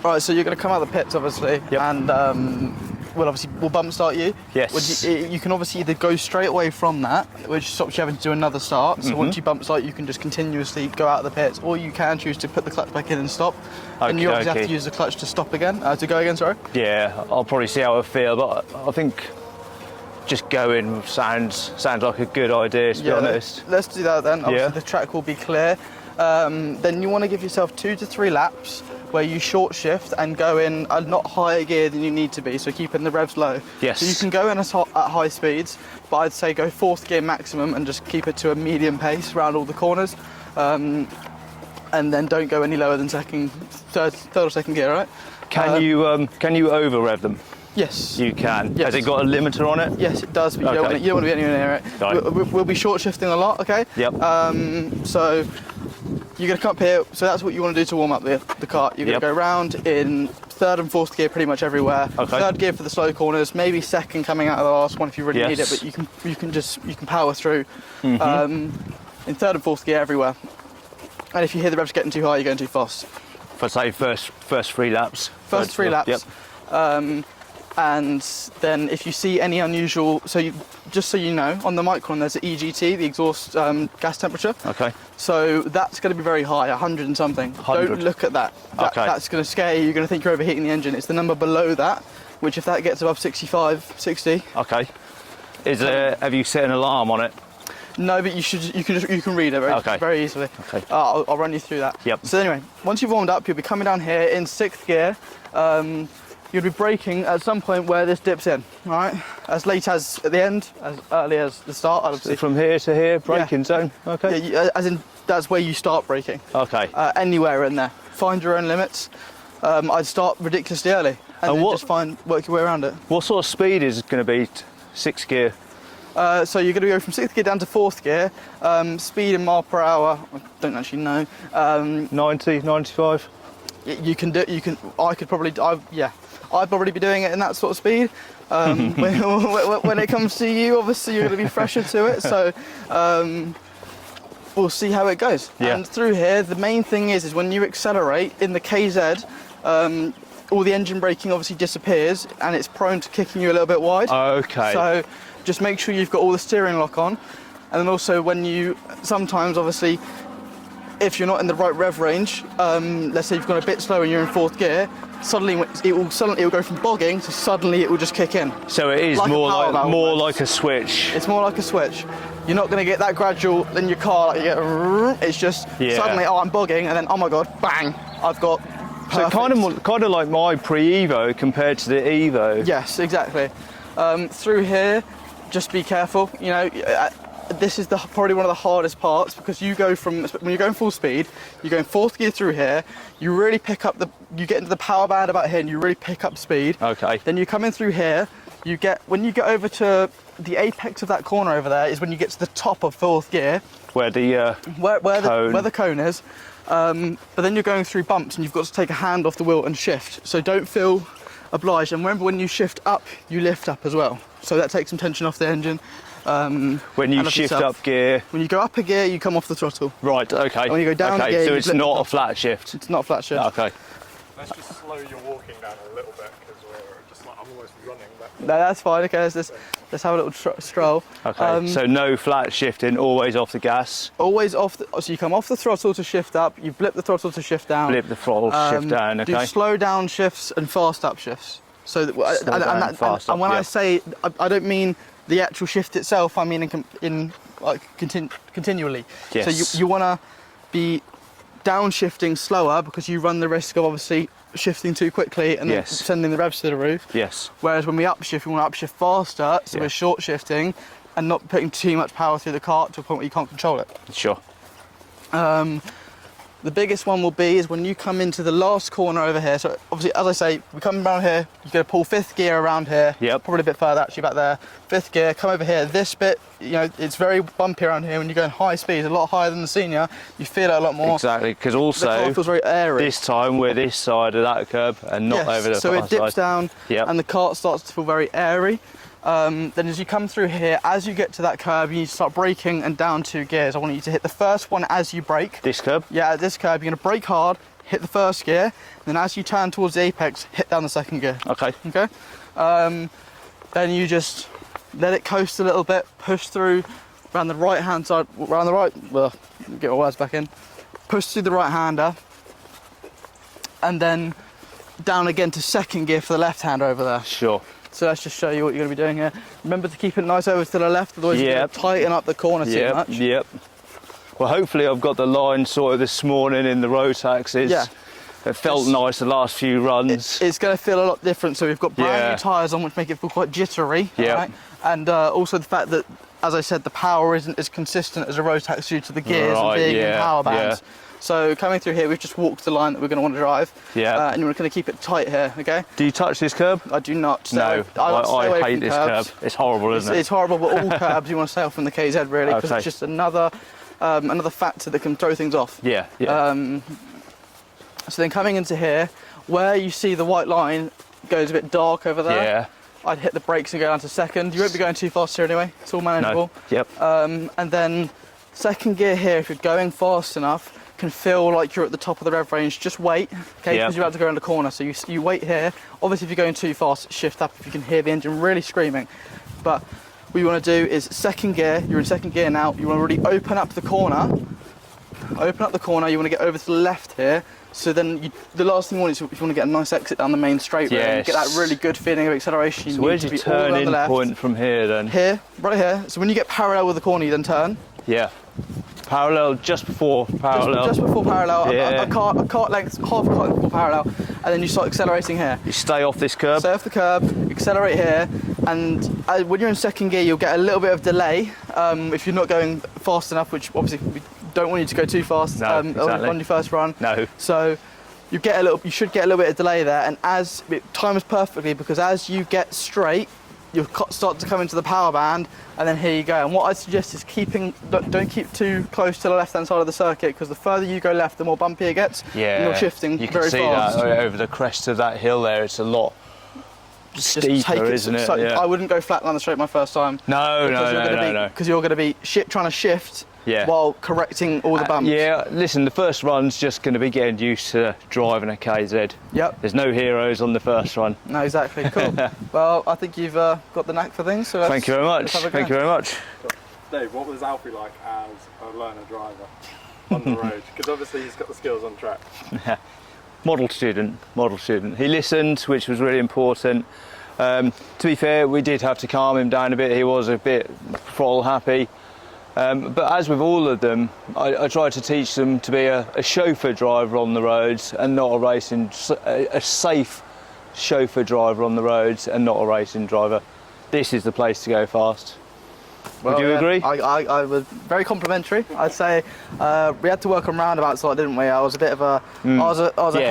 Right, so you're going to come out of the pits, obviously, Yep. and we'll bump start you. Yes. You can obviously either go straight away from that, which stops you having to do another start. So once you bump start, you can just continuously go out of the pits, or you can choose to put the clutch back in and stop. And you obviously have to use the clutch to stop again, to go again, sorry. Yeah, I'll probably see how I feel, but I think just going sounds like a good idea, to be honest. Let's do that then. Obviously the track will be clear. Then you want to give yourself 2 to 3 laps where you short shift and go in a lot higher gear than you need to be, so keeping the revs low. Yes. So you can go in at high speeds, but I'd say go 4th gear maximum and just keep it to a medium pace around all the corners. And then don't go any lower than third or second gear, right? Can you over rev them? Yes. You can. Yes. Has it got a limiter on it? Yes, it does, but you don't want to be anywhere near it. Right. We'll be short shifting a lot, okay? Yep. So you're going to come up here, so that's what you want to do to warm up the kart. You're going to go round in 3rd and 4th gear pretty much everywhere. Okay. 3rd gear for the slow corners, maybe 2nd coming out of the last one if you really need it, but you can power through. In 3rd and 4th gear everywhere. And if you hear the revs getting too high, you're going too fast. If I say first 3 laps. First 3 laps. Yep. And then if you see any unusual, just so you know, on the micron there's the EGT, the exhaust gas temperature. Okay. So that's going to be very high, 100 and something. 100. Don't look at that. That's going to scare you. You're going to think you're overheating the engine. It's the number below that, which if that gets above 65, 60. Okay. Have you set an alarm on it? No, but you can read it very easily. Okay. I'll run you through that. Yep. So anyway, once you've warmed up, you'll be coming down here in 6th gear. You'll be braking at some point where this dips in, all right? As late as at the end, as early as the start, obviously. So from here to here, braking zone? Okay. Yeah, as in, that's where you start braking. Okay. Anywhere in there. Find your own limits. I'd start ridiculously early and then just work your way around it. What sort of speed is it going to be 6th gear? So you're going to go from 6th gear down to 4th gear. Speed in mile per hour, I don't actually know. 90, 95? I'd probably be doing it in that sort of speed. When it comes to you, obviously you're going to be fresher to it, so we'll see how it goes. Yeah. And through here, the main thing is when you accelerate in the KZ, all the engine braking obviously disappears and it's prone to kicking you a little bit wide. Okay. So just make sure you've got all the steering lock on, and then also sometimes obviously, if you're not in the right rev range, let's say you've gone a bit slow and you're in 4th gear, suddenly it will go from bogging to suddenly it will just kick in. So it is more like a switch. It's more like a switch. You're not going to get that gradual in your car. Like you get, it's just suddenly, I'm bogging, and then oh my god, bang! I've got. Perfect. So kind of like my pre-Evo compared to the Evo. Yes, exactly. Through here, just be careful. You know. This is probably one of the hardest parts, because when you're going full speed, you're going 4th gear through here, you really pick up you get into the power band about here and you really pick up speed. Okay. Then you come in through here, when you get over to the apex of that corner over there is when you get to the top of 4th gear. Where the where the cone is. But then you're going through bumps and you've got to take a hand off the wheel and shift. So don't feel obliged. And remember, when you shift up, you lift up as well. So that takes some tension off the engine. When you shift up gear, when you go up a gear, you come off the throttle. Right. Okay. And when you go down a gear, so it's not a flat shift. It's not a flat shift. Okay. Let's just slow your walking down a little bit, because I'm almost running. No, that's fine. Okay, let's have a little stroll. Okay. So no flat shifting, always off the gas. Always off. So you come off the throttle to shift up. You blip the throttle to shift down. Blip the throttle, shift down. Okay. Do slow down shifts and fast up shifts. So and when I say, I don't mean the actual shift itself, I mean continually. Yes. So you want to be downshifting slower, because you run the risk of obviously shifting too quickly and then sending the revs to the roof. Yes. Whereas when we upshift, we want to upshift faster, so we're short shifting and not putting too much power through the cart to a point where you can't control it. Sure. The biggest one will be is when you come into the last corner over here. So obviously, as I say, we come around here, you're going to pull 5th gear around here. Yep. Probably a bit further actually back there. 5th gear, come over here. This bit, it's very bumpy around here. When you're going high speed, a lot higher than the senior, you feel it a lot more. Exactly, because also the car feels very airy. This time we're this side of that curb and not over the so far it dips side. down, and the cart starts to feel very airy. Then as you come through here, as you get to that curb, you need to start braking and down 2 gears. I want you to hit the first one as you brake. This curb? Yeah, at this curb, you're going to brake hard, hit the first gear, and then as you turn towards the apex, hit down the second gear. Okay. Okay. Then you just let it coast a little bit, push through around the right hand side, around the right. Well, get my words back in. Push through the right hander, and then down again to second gear for the left hander over there. Sure. So let's just show you what you're going to be doing here. Remember to keep it nice over to the left, otherwise you're going to tighten up the corner too much. Yep. Well, hopefully I've got the line sorted this morning in the Rotaxes. Yeah. It felt nice the last few runs. It's going to feel a lot different. So we've got brand new tyres on, which make it feel quite jittery. Yeah. Right? And also the fact that, as I said, the power isn't as consistent as a Rotax due to the gears and being in power bands. So coming through here, we've just walked the line that we're going to want to drive. Yeah. And you're going to keep it tight here, okay? Do you touch this curb? I do not. So no, I hate this curb. It's horrible, isn't it? It's horrible, but all curbs you want to stay off from the KZ really, because it's just another factor that can throw things off. Yeah. So then coming into here, where you see the white line goes a bit dark over there. Yeah. I'd hit the brakes and go down to second. You won't be going too fast here anyway. It's all manageable. No. Yep. And then second gear here, if you're going fast enough, can feel like you're at the top of the rev range. Just wait, okay? Because you're about to go around the corner. So you wait here. Obviously, if you're going too fast, shift up if you can hear the engine really screaming. But what you want to do is second gear. You're in second gear now. You want to really open up the corner. Open up the corner. You want to get over to the left here. So then the last thing you want is if you want to get a nice exit down the main straight road and get that really good feeling of acceleration. So where's your turn-in point from here then? Here, right here. So when you get parallel with the corner, you then turn. Yeah. Parallel just before parallel. Just before parallel. Yeah. A cart length, half a cart length before parallel, and then you start accelerating here. You stay off this curb. Stay off the curb, accelerate here, and when you're in second gear, you'll get a little bit of delay if you're not going fast enough, which obviously we don't want you to go too fast on your first run. No. So you should get a little bit of delay there, and as it times perfectly, because as you get straight, you'll start to come into the power band, and then here you go. And what I suggest is don't keep too close to the left-hand side of the circuit, because the further you go left, the more bumpy it gets. Yeah. And you're shifting very fast. You can see that over the crest of that hill there. It's a lot steeper, isn't it? Yeah. I wouldn't go flat down the straight my first time. No. Because you're going to be trying to shift while correcting all the bumps. Yeah, listen, the first run's just going to be getting used to driving a KZ. Yep. There's no heroes on the first run. No, exactly. Cool. Well, I think you've got the knack for things. So thank you very much. Thank you very much. Dave, what was Alfie like as a learner driver on the road? Because obviously he's got the skills on track. Model student. He listened, which was really important. To be fair, we did have to calm him down a bit. He was a bit throttle happy. But as with all of them, I tried to teach them to be a chauffeur driver on the roads and not a safe chauffeur driver on the roads and not a racing driver. This is the place to go fast. Would you agree? I was very complimentary. I'd say we had to work on roundabouts a lot, didn't we? I was a bit of a, I was a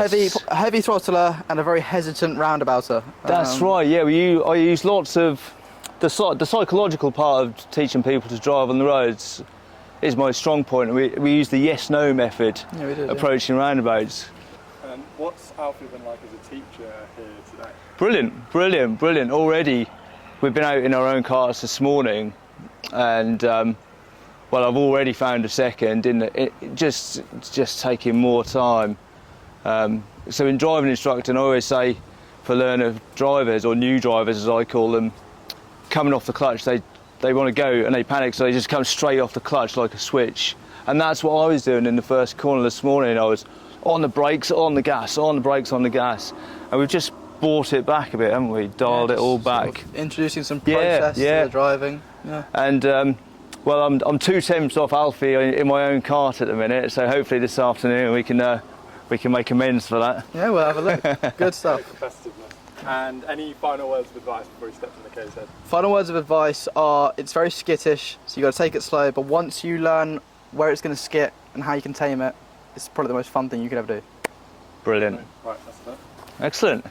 heavy throttler and a very hesitant roundabouter. That's right. Yeah, I used lots of the psychological part of teaching people to drive on the roads is my strong point. We use the yes/no method approaching roundabouts. And what's Alfie been like as a teacher here today? Brilliant. Already, we've been out in our own cars this morning. And I've already found a second in it just taking more time. So in driving instructor, I always say for learner drivers or new drivers as I call them, coming off the clutch, they want to go and they panic, so they just come straight off the clutch like a switch. And that's what I was doing in the first corner this morning. I was on the brakes, on the gas, on the brakes, on the gas, and we've just brought it back a bit, haven't we? Dialed it all back. Sort of introducing some process to the driving. Yeah. And I'm 2 tenths off Alfie in my own cart at the minute, so hopefully this afternoon we can make amends for that. Yeah, we'll have a look. Good stuff. Competitiveness. And any final words of advice before you step in the KZ? Final words of advice are: it's very skittish, so you got to take it slow. But once you learn where it's going to skit and how you can tame it, it's probably the most fun thing you could ever do. Brilliant. Right, that's it. Excellent.